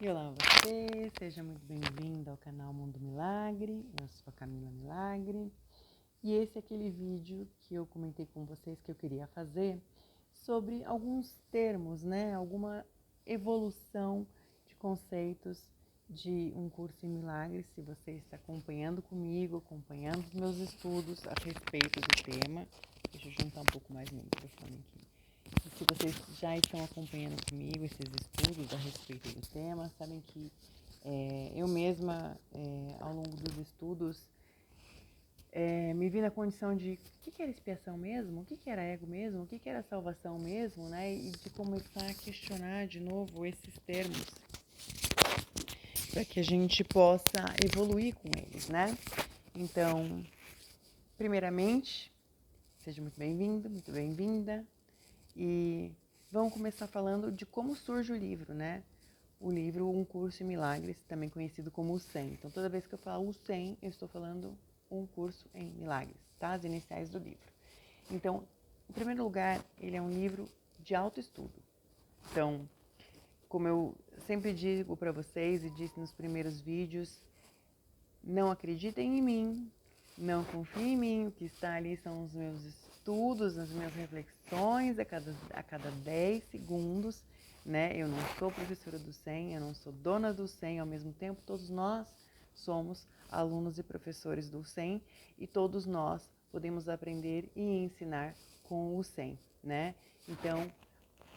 E olá você, seja muito bem-vindo ao canal Mundo Milagre, eu sou a Camila Milagre e esse é aquele vídeo que eu comentei com vocês que eu queria fazer sobre alguns termos, alguma evolução de conceitos de um curso em milagres, se você está acompanhando comigo, acompanhando os meus estudos a respeito do tema. Deixa eu juntar um pouco mais meu microfone aqui. E se vocês já estão acompanhando comigo esses estudos a respeito do tema, sabem que eu mesma, ao longo dos estudos, me vi na condição de o que era expiação mesmo, o que era ego mesmo, o que era salvação mesmo, né? E de começar a questionar de novo esses termos para que a gente possa evoluir com eles, né? Então, primeiramente, seja muito bem-vindo, muito bem-vinda. E vamos começar falando de como surge o livro, né? O livro Um Curso em Milagres, também conhecido como o 100. Então, toda vez que eu falo o 100, eu estou falando Um Curso em Milagres, tá? As iniciais do livro. Então, em primeiro lugar, ele é um livro de autoestudo. Então, como eu sempre digo para vocês e disse nos primeiros vídeos, não acreditem em mim, não confiem em mim, o que está ali são os meus estudos, as minhas reflexões a cada 10 segundos, né? Eu não sou professora do 100, eu não sou dona do 100, ao mesmo tempo todos nós somos alunos e professores do 100 e todos nós podemos aprender e ensinar com o 100, né? Então,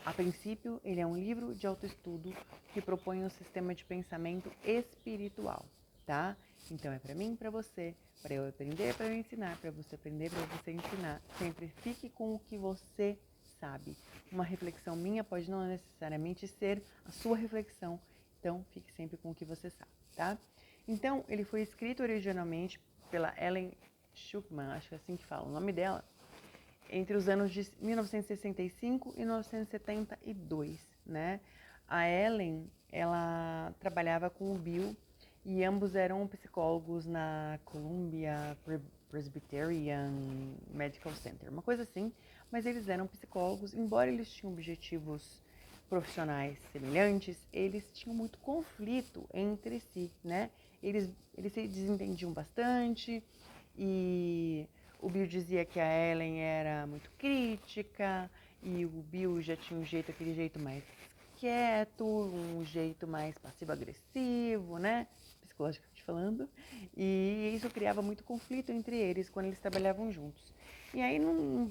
a princípio, ele é um livro de autoestudo que propõe um sistema de pensamento espiritual, tá? Então é para mim e para você, para eu aprender, para eu ensinar, para você aprender, para você ensinar. Sempre fique com o que você sabe. Uma reflexão minha pode não necessariamente ser a sua reflexão, então fique sempre com o que você sabe, tá? Então, ele foi escrito originalmente pela Ellen Schuckman, acho que é assim que fala o nome dela, entre os anos de 1965 e 1972, né? A Ellen, ela trabalhava com o Bill e ambos eram psicólogos na Columbia Presbyterian Medical Center, uma coisa assim, mas eles eram psicólogos, embora eles tinham objetivos profissionais semelhantes, eles tinham muito conflito entre si, né? Eles se desentendiam bastante e o Bill dizia que a Ellen era muito crítica e o Bill já tinha aquele jeito mais quieto, um jeito mais passivo-agressivo, né? Psicologicamente falando. E isso criava muito conflito entre eles quando eles trabalhavam juntos. E aí, um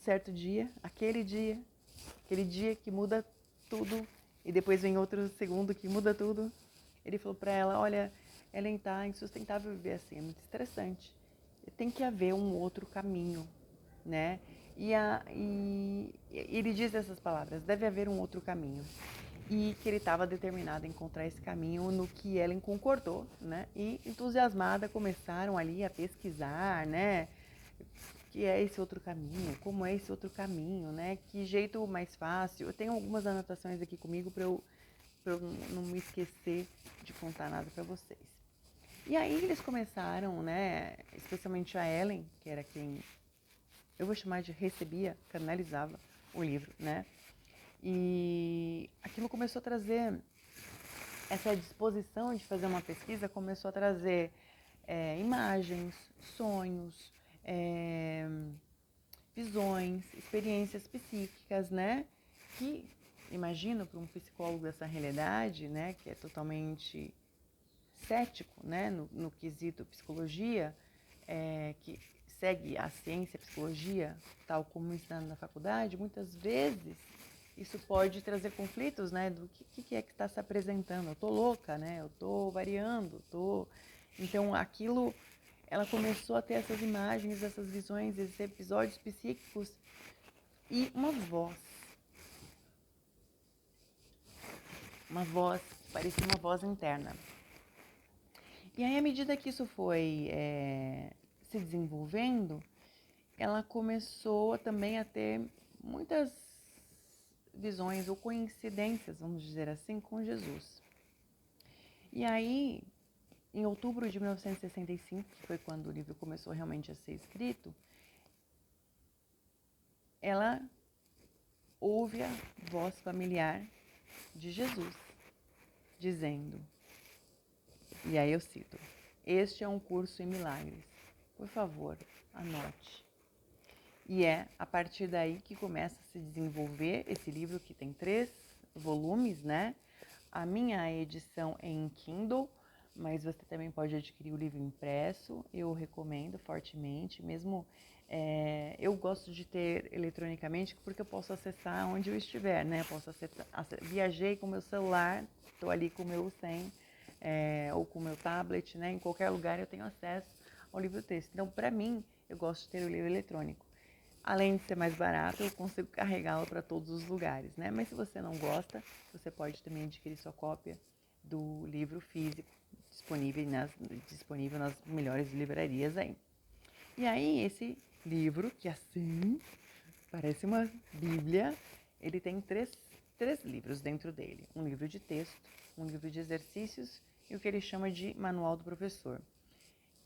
certo dia, aquele dia que muda tudo e depois vem outro segundo que muda tudo, ele falou para ela, olha, Ellen, tá insustentável viver assim, é muito estressante. Tem que haver um outro caminho, né? E ele diz essas palavras, deve haver um outro caminho. E que ele estava determinado a encontrar esse caminho, no que Ellen concordou, né? E entusiasmada começaram ali a pesquisar, né? Que é esse outro caminho, como é esse outro caminho, né? Que jeito mais fácil. Eu tenho algumas anotações aqui comigo para eu não me esquecer de contar nada para vocês. E aí eles começaram, né? Especialmente a Ellen, que era quem eu vou chamar de recebia, canalizava o livro, né? E aquilo começou a trazer, essa disposição de fazer uma pesquisa começou a trazer imagens, sonhos, visões, experiências psíquicas, né? Que, imagino, para um psicólogo dessa realidade, né? Que é totalmente cético, né? No quesito psicologia, que segue a ciência, a psicologia, tal como ensinado na faculdade, muitas vezes isso pode trazer conflitos, né? Do que é que está se apresentando. Eu tô louca, né? Eu tô variando, Então, aquilo, ela começou a ter essas imagens, essas visões, esses episódios psíquicos e uma voz, parecia uma voz interna. E aí, à medida que isso foi se desenvolvendo, ela começou também a ter muitas visões ou coincidências, vamos dizer assim, com Jesus. E aí, em outubro de 1965, que foi quando o livro começou realmente a ser escrito, ela ouve a voz familiar de Jesus, dizendo, e aí eu cito, este é um curso em milagres, por favor, anote. E é a partir daí que começa a se desenvolver esse livro que tem 3 volumes, né? A minha edição é em Kindle, mas você também pode adquirir o livro impresso, eu recomendo fortemente, mesmo eu gosto de ter eletronicamente porque eu posso acessar onde eu estiver, né? Posso viajei com o meu celular, estou ali com o meu 100, ou com o meu tablet, né? Em qualquer lugar eu tenho acesso ao livro-texto. Então, para mim, eu gosto de ter o livro eletrônico. Além de ser mais barato, eu consigo carregá-lo para todos os lugares, né? Mas se você não gosta, você pode também adquirir sua cópia do livro físico, disponível nas melhores livrarias aí. E aí, esse livro, que assim, parece uma bíblia, ele tem três livros dentro dele. Um livro de texto, um livro de exercícios e o que ele chama de Manual do Professor,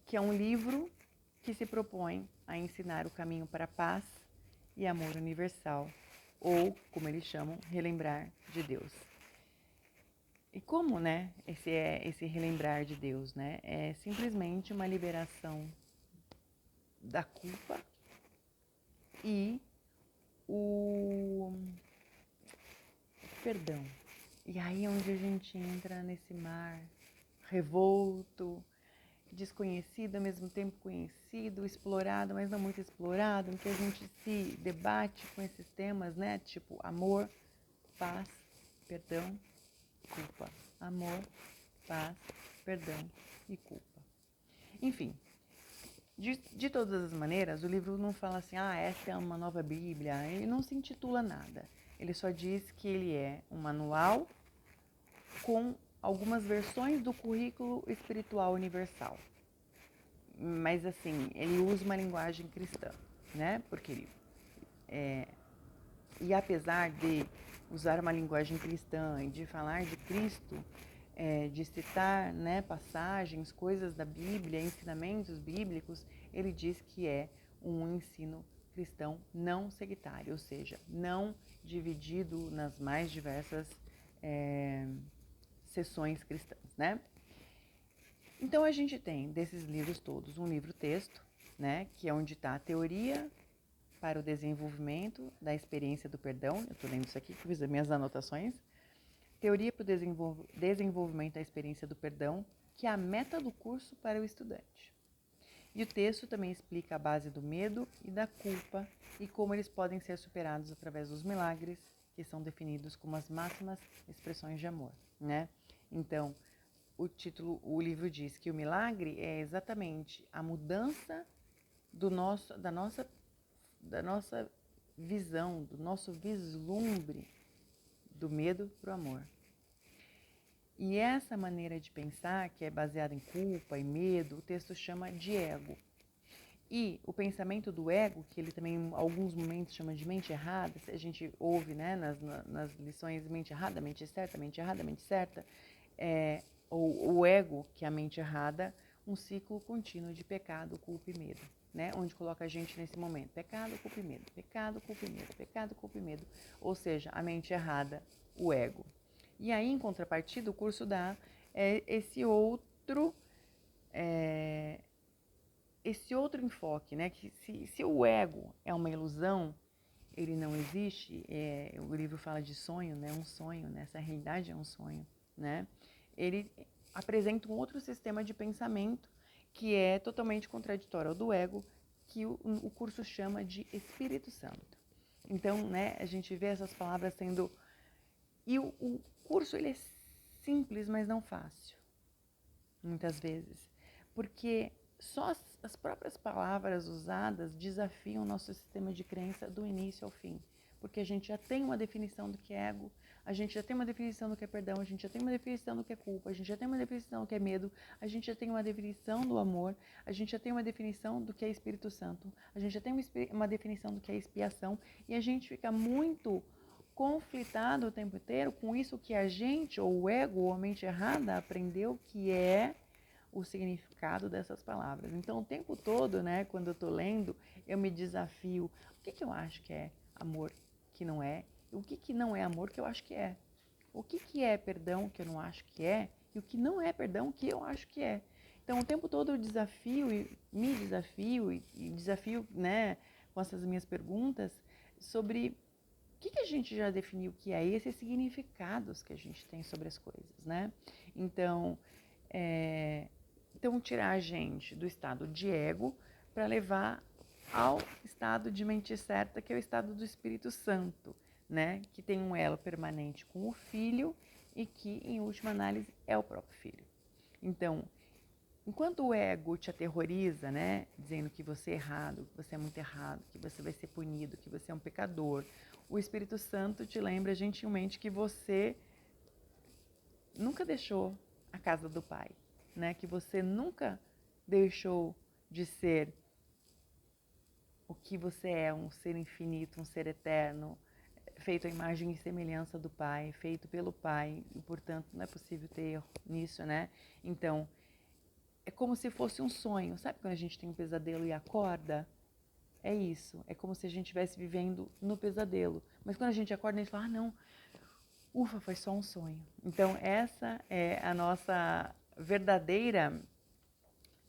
que é um livro que se propõe a ensinar o caminho para a paz e amor universal, ou, como eles chamam, relembrar de Deus. E como, né, esse relembrar de Deus, né? É simplesmente uma liberação da culpa e o perdão. E aí é onde a gente entra nesse mar revolto, desconhecido, ao mesmo tempo conhecido, explorado, mas não muito explorado, em que a gente se debate com esses temas, né? Tipo amor, paz, perdão, culpa. Amor, paz, perdão e culpa. Enfim, de todas as maneiras, o livro não fala assim, essa é uma nova Bíblia, ele não se intitula nada. Ele só diz que ele é um manual com algumas versões do currículo espiritual universal. Mas assim, ele usa uma linguagem cristã, né? Porque e apesar de usar uma linguagem cristã e de falar de Cristo, de citar, né, passagens, coisas da Bíblia, ensinamentos bíblicos, ele diz que é um ensino cristão não sectário, ou seja, não dividido nas mais diversas seções cristãs, né? Então a gente tem desses livros todos um livro-texto, né, que é onde está a teoria para o desenvolvimento da experiência do perdão. Eu estou lendo isso aqui, fiz as minhas anotações. Teoria para o desenvolvimento da experiência do perdão, que é a meta do curso para o estudante. E o texto também explica a base do medo e da culpa e como eles podem ser superados através dos milagres, que são definidos como as máximas expressões de amor, né? Então, o livro diz que o milagre é exatamente a mudança da nossa visão, do nosso vislumbre do medo para o amor. E essa maneira de pensar, que é baseada em culpa e medo, o texto chama de ego. E o pensamento do ego, que ele também em alguns momentos chama de mente errada, a gente ouve, né, nas lições mente errada, mente certa, ou o ego, que é a mente errada, um ciclo contínuo de pecado, culpa e medo, né? Onde coloca a gente nesse momento, pecado, culpa e medo, pecado, culpa e medo, pecado, culpa e medo, ou seja, a mente errada, o ego. E aí, em contrapartida, o curso dá esse outro enfoque, né? Que se o ego é uma ilusão, ele não existe, o livro fala de sonho, né? Um sonho, né? Essa realidade é um sonho, né? Ele apresenta um outro sistema de pensamento que é totalmente contraditório ao do ego, que o curso chama de Espírito Santo. Então, né, a gente vê essas palavras sendo... E o curso, ele é simples, mas não fácil, muitas vezes, porque só as próprias palavras usadas desafiam o nosso sistema de crença do início ao fim. Porque a gente já tem uma definição do que é ego, a gente já tem uma definição do que é perdão, a gente já tem uma definição do que é culpa, a gente já tem uma definição do que é medo, a gente já tem uma definição do amor, a gente já tem uma definição do que é Espírito Santo, a gente já tem uma definição do que é expiação, e a gente fica muito conflitado o tempo inteiro com isso que a gente, ou o ego, ou a mente errada, aprendeu que é o significado dessas palavras. Então, o tempo todo, né, quando eu estou lendo, eu me desafio. O que eu acho que é amor que não é? E o que não é amor que eu acho que é? O que é perdão que eu não acho que é e o que não é perdão que eu acho que é. Então, o tempo todo eu desafio e me desafio e desafio, né, com essas minhas perguntas sobre o que a gente já definiu que é e esses significados que a gente tem sobre as coisas, né? Então, tirar a gente do estado de ego para levar ao estado de mente certa, que é o estado do Espírito Santo, né? Que tem um elo permanente com o Filho e que, em última análise, é o próprio Filho. Então, enquanto o ego te aterroriza, né? Dizendo que você é errado, que você é muito errado, que você vai ser punido, que você é um pecador, o Espírito Santo te lembra gentilmente que você nunca deixou a casa do Pai, né? Que você nunca deixou de ser o que você é, um ser infinito, um ser eterno, feito à imagem e semelhança do Pai, feito pelo Pai, e portanto não é possível ter erro nisso, né? Então, é como se fosse um sonho. Sabe quando a gente tem um pesadelo e acorda? É isso. É como se a gente estivesse vivendo no pesadelo. Mas quando a gente acorda, a gente fala, ah, não, ufa, foi só um sonho. Então, essa é a nossa verdadeira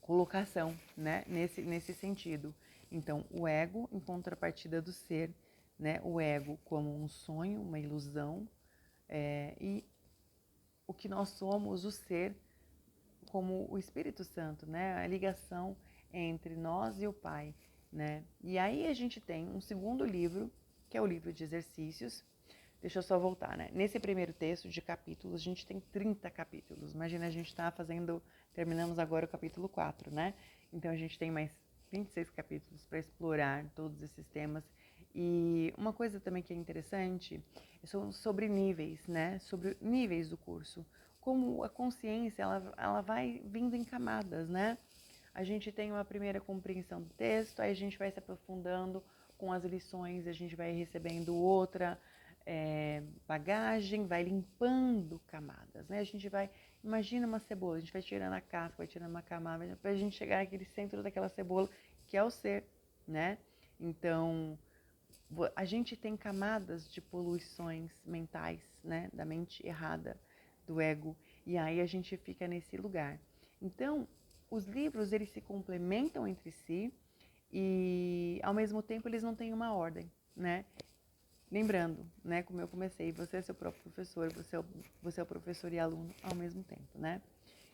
colocação, né? Nesse sentido. Então, o ego em contrapartida do ser, né? O ego como um sonho, uma ilusão, e o que nós somos, o ser, como o Espírito Santo, né? A ligação entre nós e o Pai, né? E aí a gente tem um segundo livro, que é o livro de exercícios. Deixa eu só voltar, né? Nesse primeiro texto de capítulos, a gente tem 30 capítulos. Imagina, a gente está terminamos agora o capítulo 4, né? Então a gente tem mais 26 capítulos para explorar todos esses temas. E uma coisa também que é interessante são sobre níveis, né? Sobre níveis do curso. Como a consciência, ela vai vindo em camadas, né? A gente tem uma primeira compreensão do texto, aí a gente vai se aprofundando com as lições, a gente vai recebendo outra bagagem, vai limpando camadas, né? A gente vai, imagina uma cebola, a gente vai tirando a casca, vai tirando uma camada, para a gente chegar naquele centro daquela cebola, que é o ser, né? Então, a gente tem camadas de poluições mentais, né? Da mente errada, do ego, e aí a gente fica nesse lugar. Então, os livros, eles se complementam entre si e, ao mesmo tempo, eles não têm uma ordem, né? Lembrando, né, como eu comecei, você é seu próprio professor, você é o professor e aluno ao mesmo tempo, né?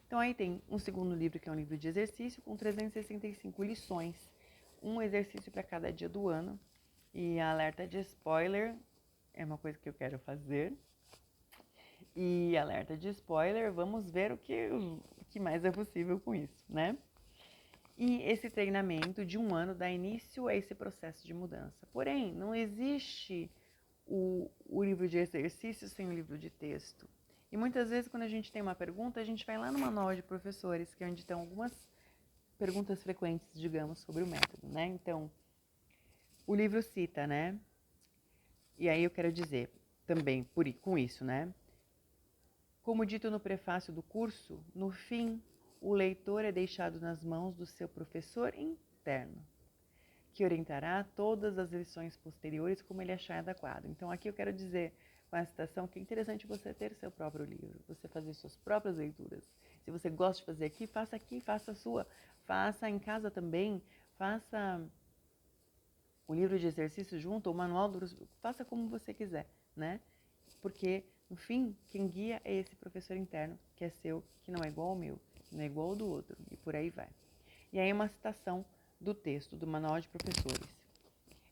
Então aí tem um segundo livro, que é um livro de exercício, com 365 lições, um exercício para cada dia do ano, e alerta de spoiler, é uma coisa que eu quero fazer, e alerta de spoiler, vamos ver o que mais é possível com isso, né? E esse treinamento de um ano dá início a esse processo de mudança. Porém, não existe o livro de exercícios sem o livro de texto. E muitas vezes, quando a gente tem uma pergunta, a gente vai lá no manual de professores, que é onde estão algumas perguntas frequentes, digamos, sobre o método, né? Então, o livro cita, né? E aí eu quero dizer também, com isso, né? Como dito no prefácio do curso, no fim, o leitor é deixado nas mãos do seu professor interno, que orientará todas as lições posteriores como ele achar adequado. Então, aqui eu quero dizer com a citação que é interessante você ter seu próprio livro, você fazer suas próprias leituras. Se você gosta de fazer aqui, faça a sua. Faça em casa também, faça o livro de exercício junto, o manual, faça como você quiser, né? Porque, no fim, quem guia é esse professor interno, que é seu, que não é igual ao meu, que não é igual ao do outro, e por aí vai. E aí uma citação do texto do Manual de Professores.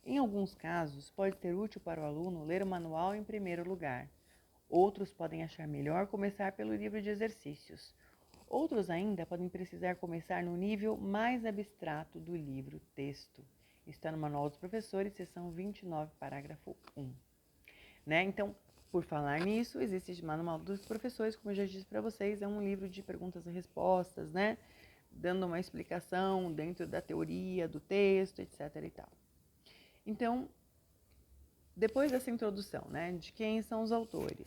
Em alguns casos, pode ser útil para o aluno ler o manual em primeiro lugar. Outros podem achar melhor começar pelo livro de exercícios. Outros ainda podem precisar começar no nível mais abstrato do livro texto. Está no Manual dos Professores, seção 29, parágrafo 1. Né? Então, por falar nisso, existe o Manual dos Professores, como eu já disse para vocês, é um livro de perguntas e respostas, né? Dando uma explicação dentro da teoria, do texto, etc. e tal. Então, depois dessa introdução, né, de quem são os autores,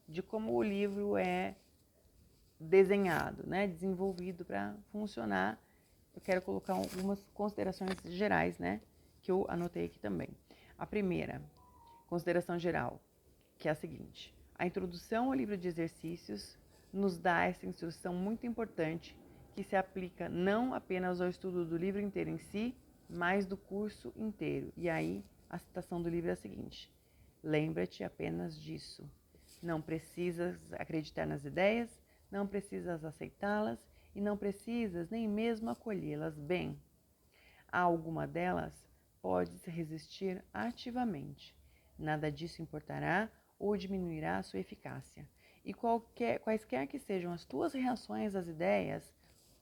de como o livro é desenhado, né, desenvolvido para funcionar, eu quero colocar algumas considerações gerais, né, que eu anotei aqui também. A primeira consideração geral, que é a seguinte: A introdução ao livro de exercícios nos dá essa instrução muito importante que se aplica não apenas ao estudo do livro inteiro em si, mas do curso inteiro. E aí, a citação do livro é a seguinte: lembra-te apenas disso. Não precisas acreditar nas ideias, não precisas aceitá-las e não precisas nem mesmo acolhê-las bem. A alguma delas podes resistir ativamente. Nada disso importará ou diminuirá a sua eficácia. E quaisquer que sejam as tuas reações às ideias,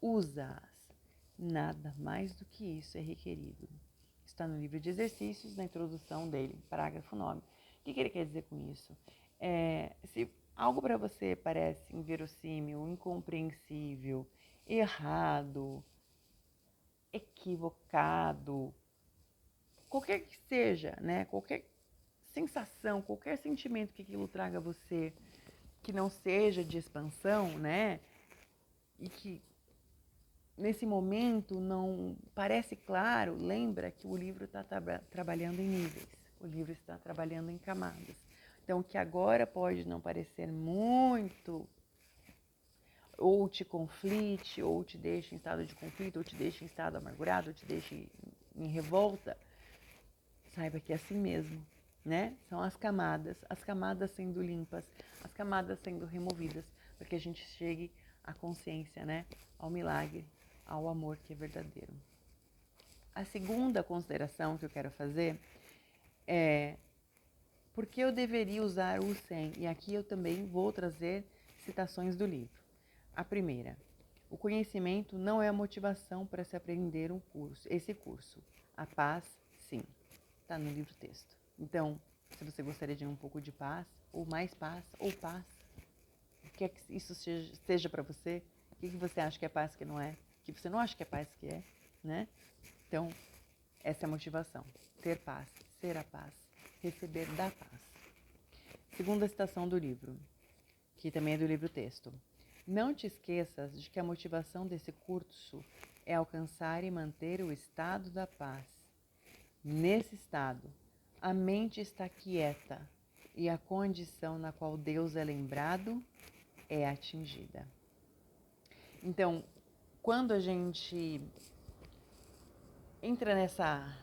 usa-as. Nada mais do que isso é requerido. Está no livro de exercícios, na introdução dele, parágrafo 9. O que ele quer dizer com isso? Se algo para você parece inverossímil, incompreensível, errado, equivocado, qualquer que seja, né? Qualquer sensação, qualquer sentimento que aquilo traga a você, que não seja de expansão, né? E que nesse momento não parece claro, lembra que o livro está trabalhando em níveis, o livro está trabalhando em camadas. Então, o que agora pode não parecer muito, ou te conflite, ou te deixa em estado de conflito, ou te deixa em estado amargurado, ou te deixa em revolta, saiba que é assim mesmo, né? São as camadas sendo limpas, as camadas sendo removidas, para que a gente chegue à consciência, né? Ao milagre, ao amor que é verdadeiro. A segunda consideração que eu quero fazer é por que eu deveria usar o 100? E aqui eu também vou trazer citações do livro. A primeira: o conhecimento não é a motivação para se aprender esse curso. A paz, sim. Está no livro texto. Então, se você gostaria de um pouco de paz, ou mais paz, ou paz, o que é que isso seja para você? O que você acha que é paz que não é? O que você não acha que é paz que é, né? Então, essa é a motivação. Ter paz, ser a paz, receber da paz. Segunda citação do livro, que também é do livro texto. Não te esqueças de que a motivação desse curso é alcançar e manter o estado da paz. Nesse estado, a mente está quieta e a condição na qual Deus é lembrado é atingida. Então, quando a gente entra nessa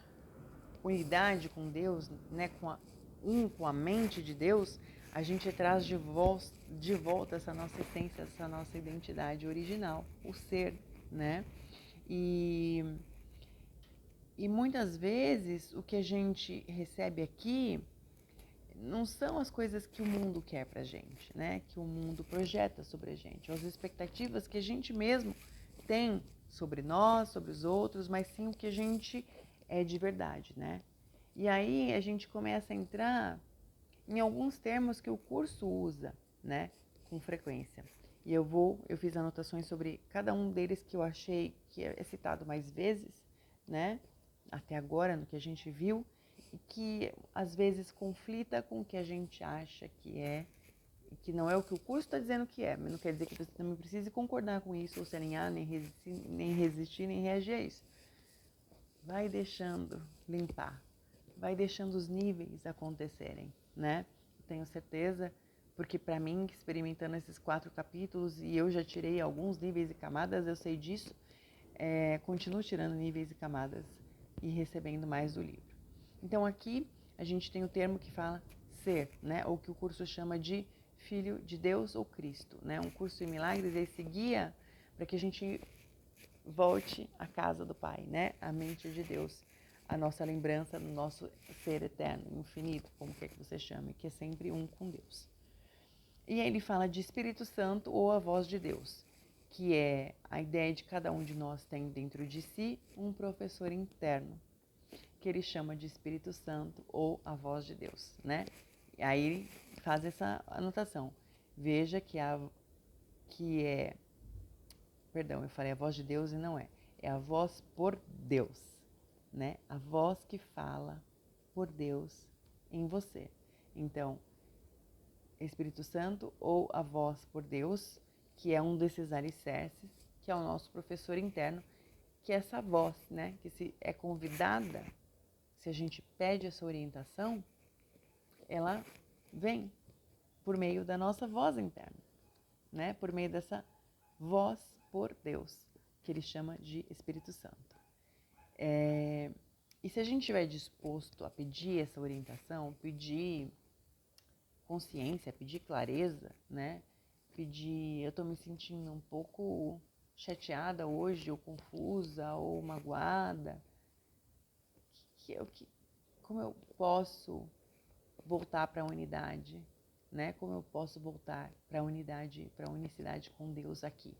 unidade com Deus, né, com a mente de Deus, a gente traz de volta essa nossa essência, essa nossa identidade original, o ser, né? E muitas vezes o que a gente recebe aqui não são as coisas que o mundo quer pra gente, né? Que o mundo projeta sobre a gente, as expectativas que a gente mesmo tem sobre nós, sobre os outros, mas sim o que a gente é de verdade, né? E aí a gente começa a entrar em alguns termos que o curso usa, né? Com frequência. E eu fiz anotações sobre cada um deles que eu achei que é citado mais vezes, né? Até agora, no que a gente viu, e que às vezes conflita com o que a gente acha que é, e que não é o que o curso está dizendo que é, mas não quer dizer que você também precise concordar com isso, ou se alinhar, nem resistir, nem reagir a isso. Vai deixando limpar, vai deixando os níveis acontecerem, né? Tenho certeza, porque para mim, experimentando esses 4 capítulos, e eu já tirei alguns níveis e camadas, eu sei disso, continuo tirando níveis e camadas e recebendo mais do livro. Então aqui a gente tem o termo que fala ser, né? Ou que o curso chama de Filho de Deus ou Cristo, né? Um curso em milagres, esse guia para que a gente volte à casa do Pai, né? A mente de Deus, a nossa lembrança do nosso ser eterno, infinito, como quer que você chame, que é sempre um com Deus. E aí ele fala de Espírito Santo ou a voz de Deus, que é a ideia de cada um de nós tem dentro de si um professor interno, que ele chama de Espírito Santo ou a voz de Deus, né? E aí ele faz essa anotação. Veja perdão, eu falei a voz de Deus e não é. É a voz por Deus, né? A voz que fala por Deus em você. Então, Espírito Santo ou a voz por Deus, que é um desses alicerces, que é o nosso professor interno, que é essa voz, né? Que se é convidada, se a gente pede essa orientação, ela vem, por meio da nossa voz interna, né? Por meio dessa voz por Deus, que ele chama de Espírito Santo. E se a gente estiver disposto a pedir essa orientação, pedir consciência, pedir clareza, né? Pedir, eu estou me sentindo um pouco chateada hoje, ou confusa, ou magoada, como eu posso voltar para a unidade, né? Como eu posso voltar para a unidade, para a unicidade com Deus aqui?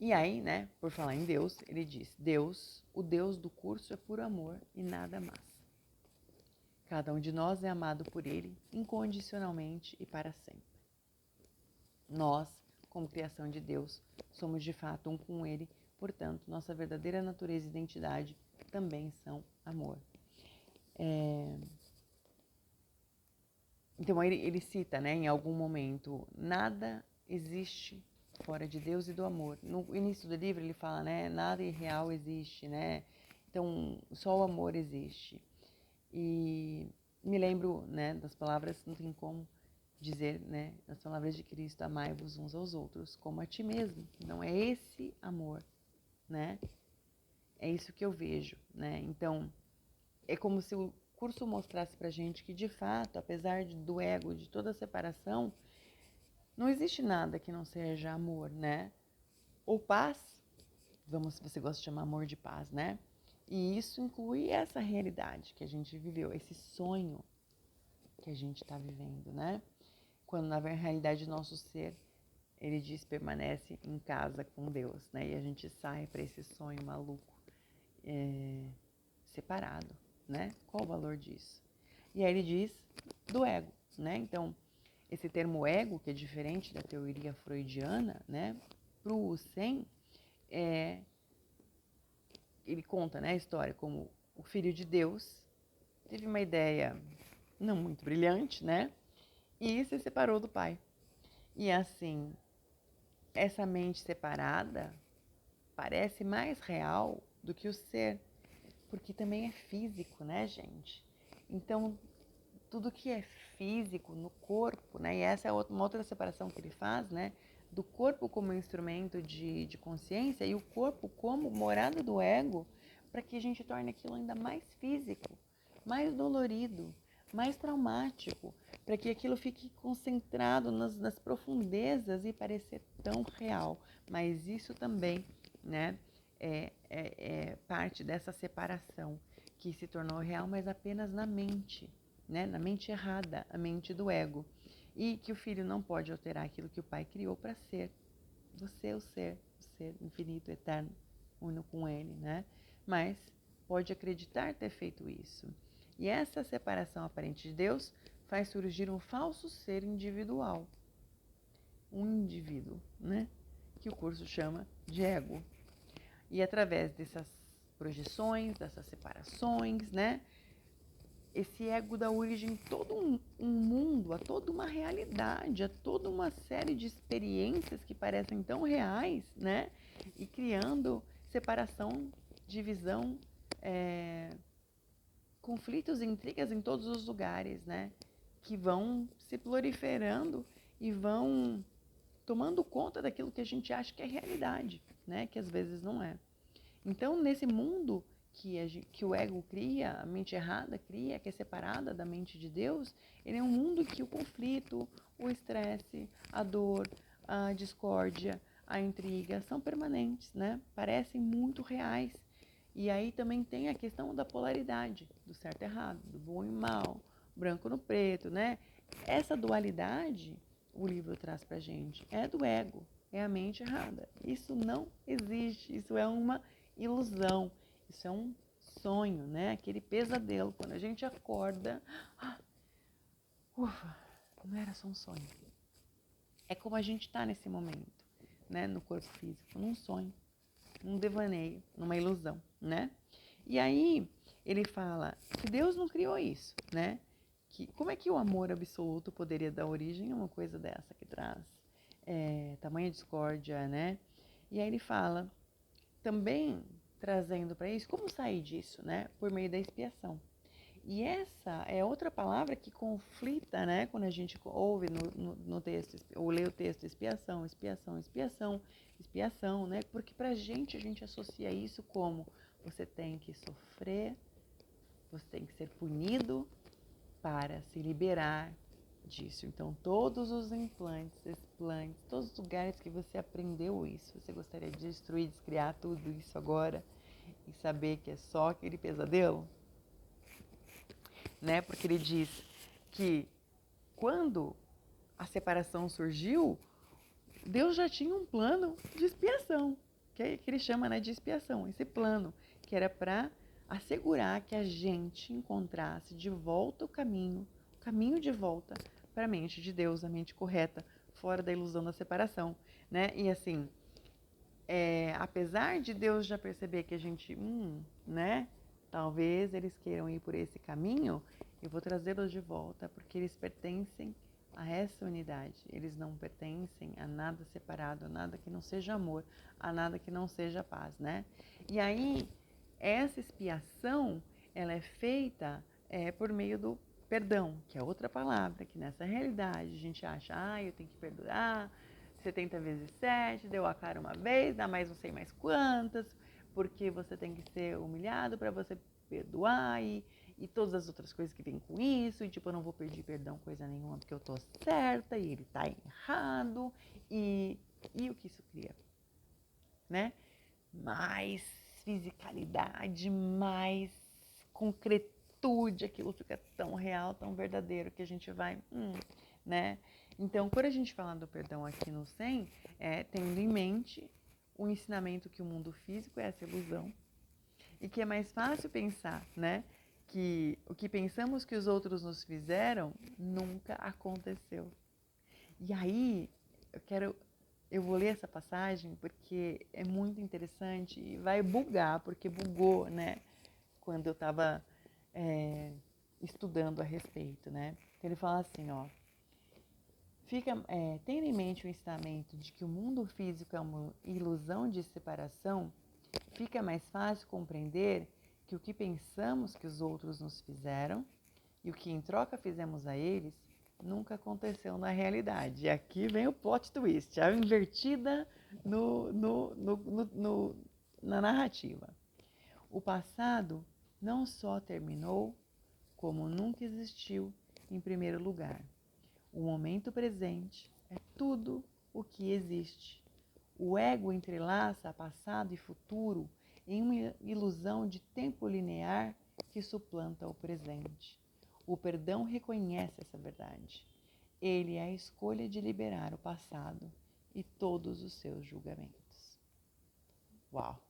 E aí, né, por falar em Deus, ele diz: Deus, o Deus do curso é puro amor e nada mais. Cada um de nós é amado por Ele incondicionalmente e para sempre. Nós, como criação de Deus, somos de fato um com Ele, portanto, nossa verdadeira natureza e identidade também são amor. Então ele cita, né, em algum momento, nada existe fora de Deus e do amor. No início do livro ele fala, né, nada irreal existe, né, então só o amor existe. E me lembro, né, das palavras, não tem como dizer, né, das palavras de Cristo: amai-vos uns aos outros como a ti mesmo. Não é esse amor, né? É isso que eu vejo, né? Então, é como se o curso mostrasse pra gente que, de fato, apesar do ego, de toda a separação, não existe nada que não seja amor, né? Ou paz, se você gosta de chamar amor de paz, né? E isso inclui essa realidade que a gente viveu, esse sonho que a gente está vivendo, né? Quando na realidade nosso ser, ele diz, permanece em casa com Deus, né? E a gente sai para esse sonho maluco, separado, né? Qual o valor disso? E aí ele diz do ego, né? Então, esse termo ego, que é diferente da teoria freudiana, né? Para o Husserl, ele conta, né, a história como o filho de Deus teve uma ideia não muito brilhante, né? E se separou do pai. E assim, essa mente separada parece mais real do que o ser, porque também é físico, né, gente? Então, tudo que é físico no corpo, né? E essa é uma outra separação que ele faz, né? Do corpo como instrumento de consciência e o corpo como morada do ego, para que a gente torne aquilo ainda mais físico, mais dolorido, mais traumático, para que aquilo fique concentrado nas profundezas e parecer tão real. Mas isso também, né, é parte dessa separação que se tornou real, mas apenas na mente, né, na mente errada, a mente do ego. E que o filho não pode alterar aquilo que o pai criou para ser. Você é o ser infinito, eterno, uno com ele, né? Mas pode acreditar ter feito isso. E essa separação aparente de Deus faz surgir um falso ser individual. Um indivíduo, né? Que o curso chama de ego. E através dessas projeções, dessas separações, né? Esse ego dá origem a todo um mundo, a toda uma realidade, a toda uma série de experiências que parecem tão reais, né? E criando separação, divisão, conflitos e intrigas em todos os lugares, né? Que vão se proliferando e vão tomando conta daquilo que a gente acha que é realidade, né? Que às vezes não é. Então, nesse mundo que o ego cria, a mente errada cria, que é separada da mente de Deus, ele é um mundo que o conflito, o estresse, a dor, a discórdia, a intriga são permanentes, né? Parecem muito reais. E aí também tem a questão da polaridade, do certo e errado, do bom e mal, branco no preto, né? Essa dualidade, o livro traz pra gente, é do ego, é a mente errada. Isso não existe, isso é uma ilusão, isso é um sonho, né? Aquele pesadelo, quando a gente acorda, ufa, não era só um sonho. É como a gente está nesse momento, né? No corpo físico, num sonho, num devaneio, numa ilusão, né? E aí ele fala que Deus não criou isso, né? Que, como é que o amor absoluto poderia dar origem a uma coisa dessa que traz tamanha discórdia, né? E aí ele fala também, trazendo para isso, como sair disso, né? Por meio da expiação. E essa é outra palavra que conflita, né? Quando a gente ouve no texto, ou lê o texto, expiação, expiação, expiação, expiação, né? Porque pra gente, a gente associa isso como você tem que sofrer, você tem que ser punido para se liberar disso. Então, todos os implantes, explantes, todos os lugares que você aprendeu isso, você gostaria de destruir, descriar tudo isso agora e saber que é só aquele pesadelo? Né? Porque ele diz que quando a separação surgiu, Deus já tinha um plano de expiação, que ele chama, né, de expiação, esse plano, que era para assegurar que a gente encontrasse de volta o caminho de volta para a mente de Deus, a mente correta, fora da ilusão da separação, né? E assim, apesar de Deus já perceber que a gente, né, talvez eles queiram ir por esse caminho, eu vou trazê-los de volta, porque eles pertencem a essa unidade. Eles não pertencem a nada separado, a nada que não seja amor, a nada que não seja paz, né? E aí, essa expiação, ela é feita por meio do perdão, que é outra palavra, que nessa realidade a gente acha, eu tenho que perdoar, 70 vezes 7, deu a cara uma vez, dá mais não sei mais quantas, porque você tem que ser humilhado para você perdoar e todas as outras coisas que vêm com isso, e tipo, eu não vou pedir perdão coisa nenhuma porque eu tô certa e ele tá errado, e o que isso cria, né? Mais fisicalidade, mais concretude, aquilo fica tão real, tão verdadeiro que a gente vai, né? Então, quando a gente fala do perdão aqui no 100, tendo em mente o ensinamento que o mundo físico é essa ilusão e que é mais fácil pensar, né? Que o que pensamos que os outros nos fizeram nunca aconteceu. E aí, eu vou ler essa passagem porque é muito interessante e vai bugar, porque bugou, né? Quando eu estava estudando a respeito, né? Ele fala assim, ó. Tendo em mente o ensinamento de que o mundo físico é uma ilusão de separação, fica mais fácil compreender que o que pensamos que os outros nos fizeram e o que em troca fizemos a eles nunca aconteceu na realidade. E aqui vem o plot twist, a invertida na narrativa. O passado não só terminou, como nunca existiu em primeiro lugar. O momento presente é tudo o que existe. O ego entrelaça passado e futuro em uma ilusão de tempo linear que suplanta o presente. O perdão reconhece essa verdade. Ele é a escolha de liberar o passado e todos os seus julgamentos. Uau!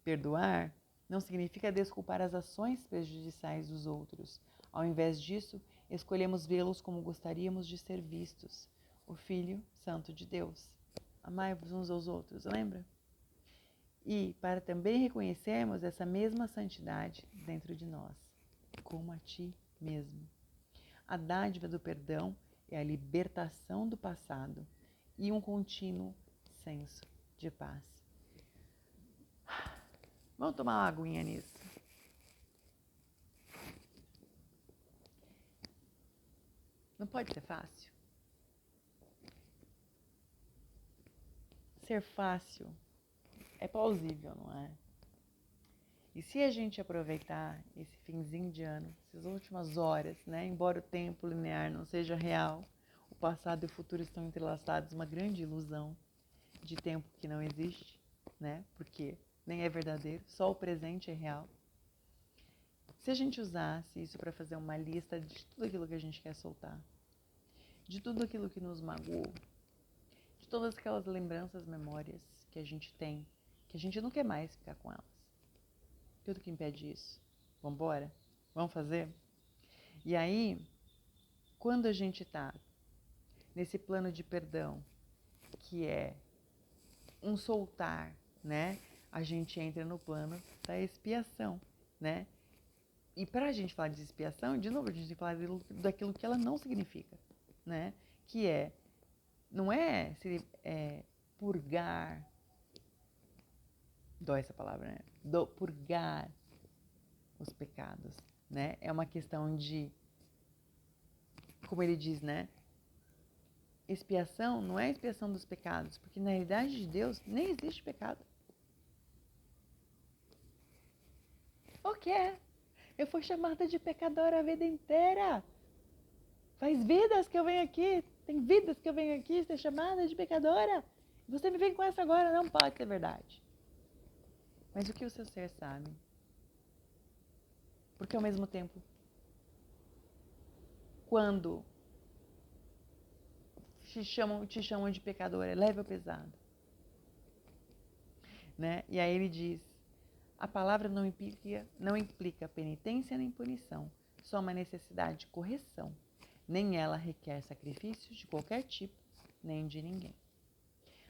Perdoar não significa desculpar as ações prejudiciais dos outros. Ao invés disso, escolhemos vê-los como gostaríamos de ser vistos. O Filho Santo de Deus. Amai-vos uns aos outros, lembra? E para também reconhecermos essa mesma santidade dentro de nós, como a ti mesmo. A dádiva do perdão é a libertação do passado e um contínuo senso de paz. Vamos tomar uma aguinha nisso. Não pode ser fácil? Ser fácil é plausível, não é? E se a gente aproveitar esse finzinho de ano, essas últimas horas, né? Embora o tempo linear não seja real, o passado e o futuro estão entrelaçados, uma grande ilusão de tempo que não existe, né? Porque nem é verdadeiro, só o presente é real. Se a gente usasse isso para fazer uma lista de tudo aquilo que a gente quer soltar, de tudo aquilo que nos magoou, de todas aquelas lembranças, memórias que a gente tem, que a gente não quer mais ficar com elas. Tudo que impede isso. Vamos embora? Vamos fazer? E aí, quando a gente está nesse plano de perdão, que é um soltar, né? A gente entra no plano da expiação, né? E para a gente falar de expiação, de novo, a gente tem que falar daquilo que ela não significa, né? Que não é purgar, dói essa palavra, né? Purgar os pecados, né? É uma questão de, como ele diz, né? Expiação não é a expiação dos pecados, porque na realidade de Deus nem existe pecado. O que é? Eu fui chamada de pecadora a vida inteira. Faz vidas que eu venho aqui, tem vidas que eu venho aqui ser chamada de pecadora. Você me vem com essa agora, não pode ser verdade. Mas o que o seu ser sabe? Porque ao mesmo tempo, quando te chamam de pecadora, é leve ou pesado, né? E aí ele diz, a palavra não implica penitência nem punição, só uma necessidade de correção. Nem ela requer sacrifícios de qualquer tipo, nem de ninguém.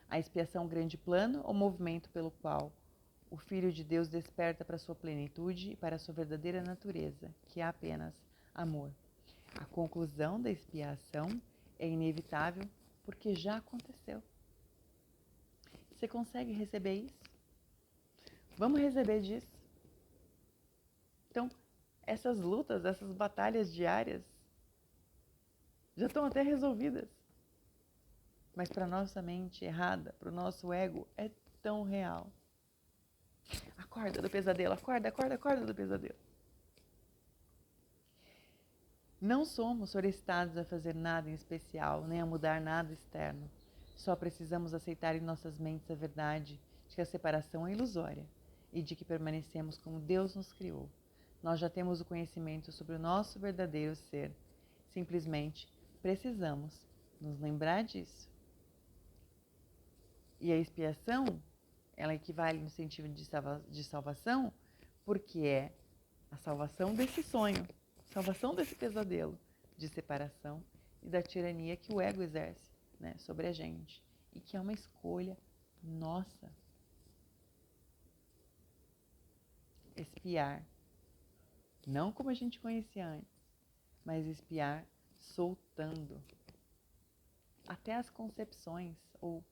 A expiação grande plano, o movimento pelo qual o Filho de Deus desperta para sua plenitude e para sua verdadeira natureza, que é apenas amor. A conclusão da expiação é inevitável porque já aconteceu. Você consegue receber isso? Vamos receber disso? Então, essas lutas, essas batalhas diárias já estão até resolvidas. Mas para a nossa mente errada, para o nosso ego, é tão real. Acorda do pesadelo, acorda do pesadelo. Não somos solicitados a fazer nada em especial, nem a mudar nada externo. Só precisamos aceitar em nossas mentes a verdade de que a separação é ilusória e de que permanecemos como Deus nos criou. Nós já temos o conhecimento sobre o nosso verdadeiro ser. Simplesmente precisamos nos lembrar disso. E a expiação, ela equivale no sentido de salvação, porque é a salvação desse sonho, salvação desse pesadelo de separação e da tirania que o ego exerce, né, sobre a gente. E que é uma escolha nossa. Espiar. Não como a gente conhecia antes, mas espiar soltando. Até as concepções ou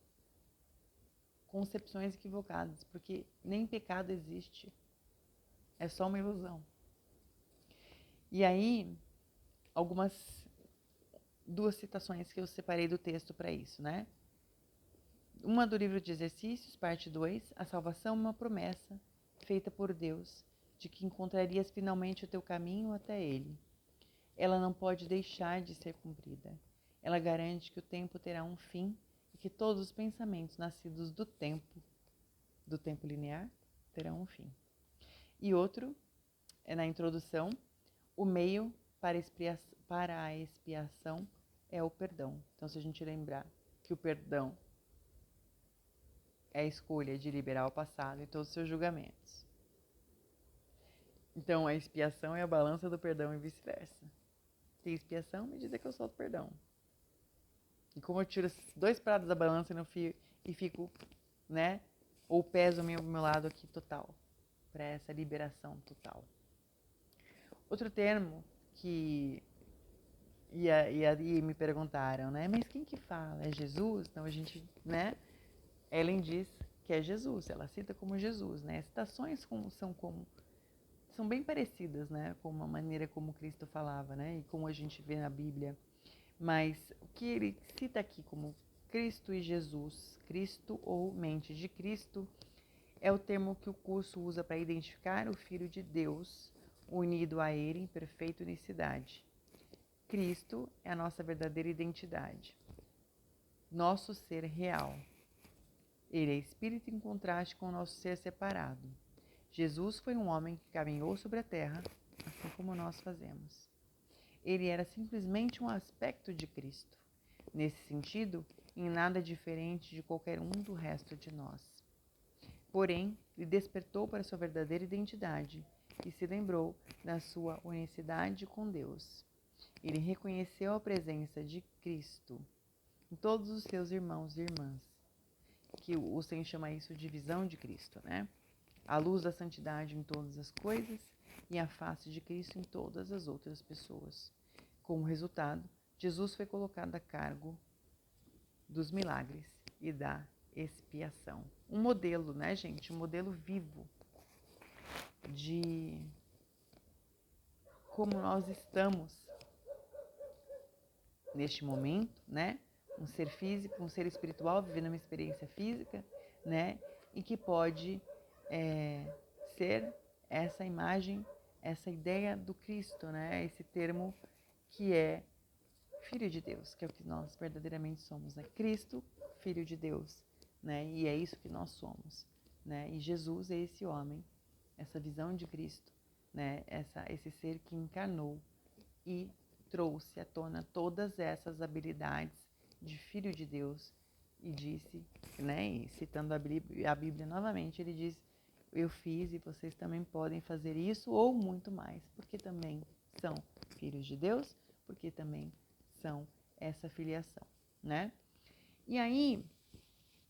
concepções equivocadas, porque nem pecado existe. É só uma ilusão. E aí, duas citações que eu separei do texto para isso, né? Uma do livro de exercícios, parte 2, a salvação é uma promessa feita por Deus de que encontrarias finalmente o teu caminho até Ele. Ela não pode deixar de ser cumprida. Ela garante que o tempo terá um fim e que todos os pensamentos nascidos do tempo linear, terão um fim. E outro, é na introdução, o meio para a expiação é o perdão. Então, se a gente lembrar que o perdão é a escolha de liberar o passado e todos os seus julgamentos. Então, a expiação é a balança do perdão e vice-versa. Tem expiação à medida que eu solto perdão. E como eu tiro esses dois pratos da balança e fico, né, ou peso o meu lado aqui total, para essa liberação total. Outro termo que e aí me perguntaram, né, mas quem que fala? É Jesus? Então a gente, né, Ellen diz que é Jesus, ela cita como Jesus, né, as citações são bem parecidas, né, com a maneira como Cristo falava, né, e como a gente vê na Bíblia, mas o que ele cita aqui como Cristo e Jesus, Cristo ou mente de Cristo, é o termo que o curso usa para identificar o Filho de Deus unido a Ele em perfeita unicidade. Cristo é a nossa verdadeira identidade, nosso ser real. Ele é espírito em contraste com o nosso ser separado. Jesus foi um homem que caminhou sobre a terra, assim como nós fazemos. Ele era simplesmente um aspecto de Cristo. Nesse sentido, em nada diferente de qualquer um do resto de nós. Porém, lhe despertou para sua verdadeira identidade e se lembrou da sua unicidade com Deus. Ele reconheceu a presença de Cristo em todos os seus irmãos e irmãs, que o Senhor chama isso de visão de Cristo, né? A luz da santidade em todas as coisas e a face de Cristo em todas as outras pessoas. Como resultado, Jesus foi colocado a cargo dos milagres e da expiação. Um modelo, né, gente? Um modelo vivo de como nós estamos neste momento, né? Um ser físico, um ser espiritual vivendo uma experiência física, né? E que pode ser essa imagem, essa ideia do Cristo, né? Esse termo que é Filho de Deus, que é o que nós verdadeiramente somos, né? Cristo, Filho de Deus, né? E é isso que nós somos, né? E Jesus é esse homem, essa visão de Cristo, né? Esse ser que encarnou e trouxe à tona todas essas habilidades de Filho de Deus e disse, né? E citando a Bíblia novamente, ele diz: eu fiz e vocês também podem fazer isso ou muito mais, porque também são filhos de Deus, porque também são essa filiação, né? E aí,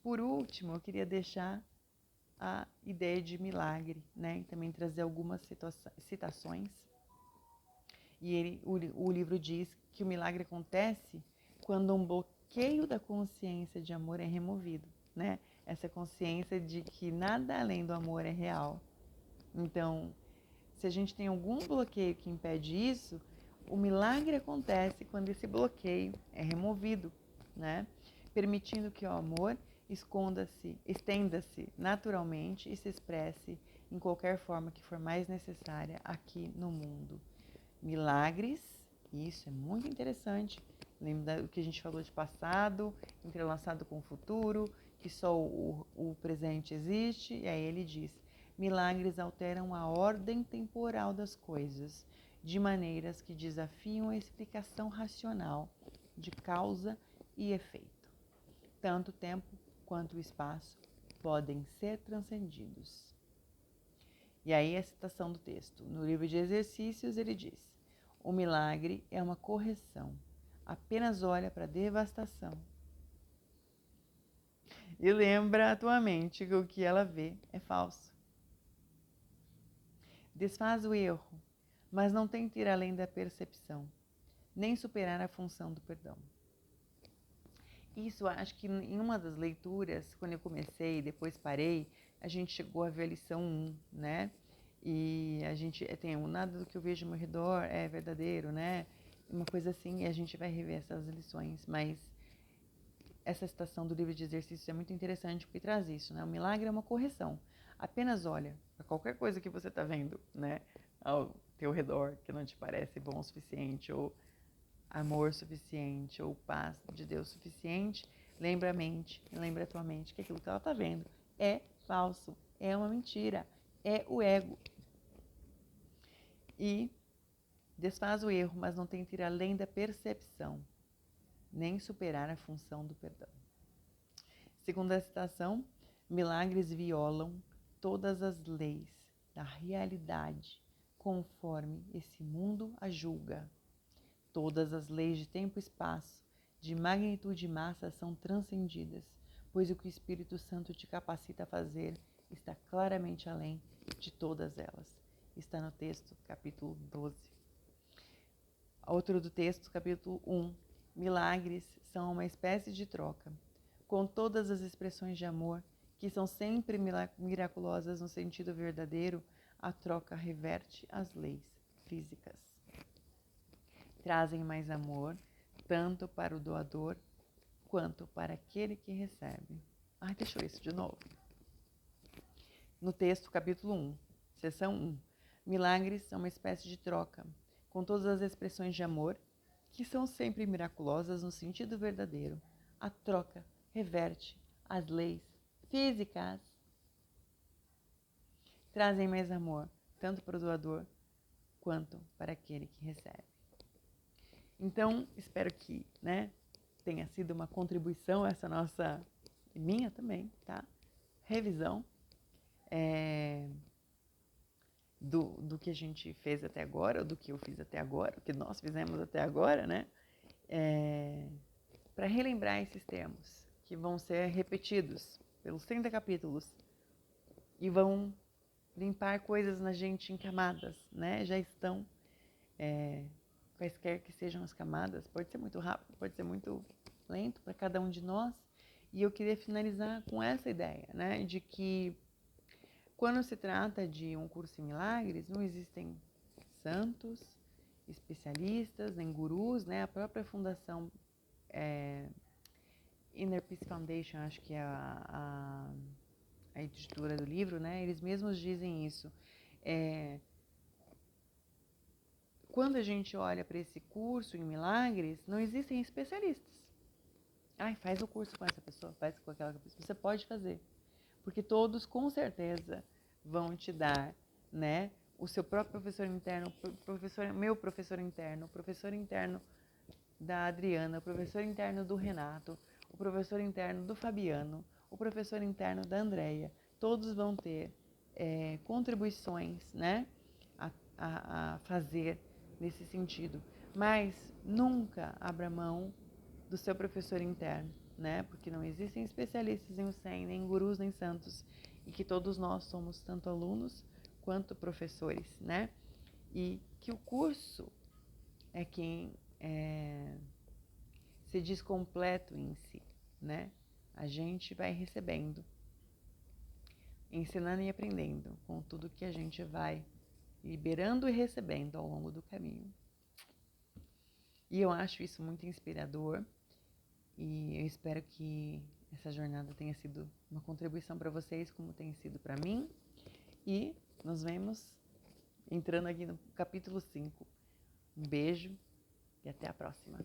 por último, eu queria deixar a ideia de milagre, né? E também trazer algumas citações. E o livro diz que o milagre acontece quando um bloqueio da consciência de amor é removido, né? Essa consciência de que nada além do amor é real. Então, se a gente tem algum bloqueio que impede isso, o milagre acontece quando esse bloqueio é removido, né? Permitindo que o amor estenda-se naturalmente e se expresse em qualquer forma que for mais necessária aqui no mundo. Milagres, isso é muito interessante. Lembra do que a gente falou de passado, entrelaçado com o futuro, que só o presente existe, e aí ele diz: milagres alteram a ordem temporal das coisas, de maneiras que desafiam a explicação racional de causa e efeito. Tanto o tempo quanto o espaço podem ser transcendidos. E aí a citação do texto. No livro de exercícios ele diz: o milagre é uma correção, apenas olha para a devastação e lembra a tua mente que o que ela vê é falso. Desfaz o erro, mas não tente ir além da percepção, nem superar a função do perdão. Isso, acho que em uma das leituras, quando eu comecei e depois parei, a gente chegou a ver a lição 1, né? E a gente tem nada do que eu vejo ao meu redor é verdadeiro, né? Uma coisa assim, e a gente vai rever essas lições, mas essa citação do livro de exercícios é muito interessante porque traz isso, né? O milagre é uma correção. Apenas olha para qualquer coisa que você está vendo, né? Ao teu redor, que não te parece bom o suficiente, ou amor suficiente, ou paz de Deus suficiente, lembra a mente, lembra a tua mente que aquilo que ela está vendo é falso, é uma mentira, é o ego. E desfaz o erro, mas não tenta ir além da percepção, nem superar a função do perdão. Segundo a citação, milagres violam todas as leis da realidade conforme esse mundo a julga. Todas as leis de tempo e espaço, de magnitude e massa são transcendidas, pois o que o Espírito Santo te capacita a fazer está claramente além de todas elas. Está no texto, capítulo 12. Outro do texto, capítulo 1. Milagres são uma espécie de troca, com todas as expressões de amor, que são sempre miraculosas no sentido verdadeiro, a troca reverte as leis físicas. Trazem mais amor, tanto para o doador, quanto para aquele que recebe. Deixa eu isso de novo. No texto, capítulo 1, seção 1. Milagres são uma espécie de troca, com todas as expressões de amor, que são sempre miraculosas no sentido verdadeiro. A troca reverte as leis físicas. Trazem mais amor, tanto para o doador, quanto para aquele que recebe. Então, espero que, tenha sido uma contribuição essa nossa, e minha também, tá? Revisão do que a gente fez até agora, ou do que eu fiz até agora, o que nós fizemos até agora, né? Para relembrar esses termos, que vão ser repetidos pelos 30 capítulos e vão limpar coisas na gente em camadas, né? Já estão, quaisquer que sejam as camadas, pode ser muito rápido, pode ser muito lento para cada um de nós. E eu queria finalizar com essa ideia, né? De que quando se trata de um curso em milagres, não existem santos especialistas, nem gurus, né? A própria fundação Inner Peace Foundation, acho que é a editora do livro, né? Eles mesmos dizem isso. Quando a gente olha para esse curso em milagres, não existem especialistas. Ai, faz o curso com essa pessoa, faz com aquela pessoa. Você pode fazer, porque todos com certeza vão te dar, né? O seu próprio professor interno, meu professor interno, o professor interno da Adriana, o professor interno do Renato, o professor interno do Fabiano, o professor interno da Andréia. Todos vão ter contribuições, né, a fazer nesse sentido. Mas nunca abra mão do seu professor interno, né? Porque não existem especialistas em Usen, nem gurus, nem santos, e que todos nós somos tanto alunos quanto professores, né? E que o curso é quem se diz completo em si, né? A gente vai recebendo, ensinando e aprendendo com tudo que a gente vai liberando e recebendo ao longo do caminho. E eu acho isso muito inspirador e eu espero que essa jornada tenha sido uma contribuição para vocês, como tem sido para mim. E nos vemos entrando aqui no capítulo 5. Um beijo e até a próxima.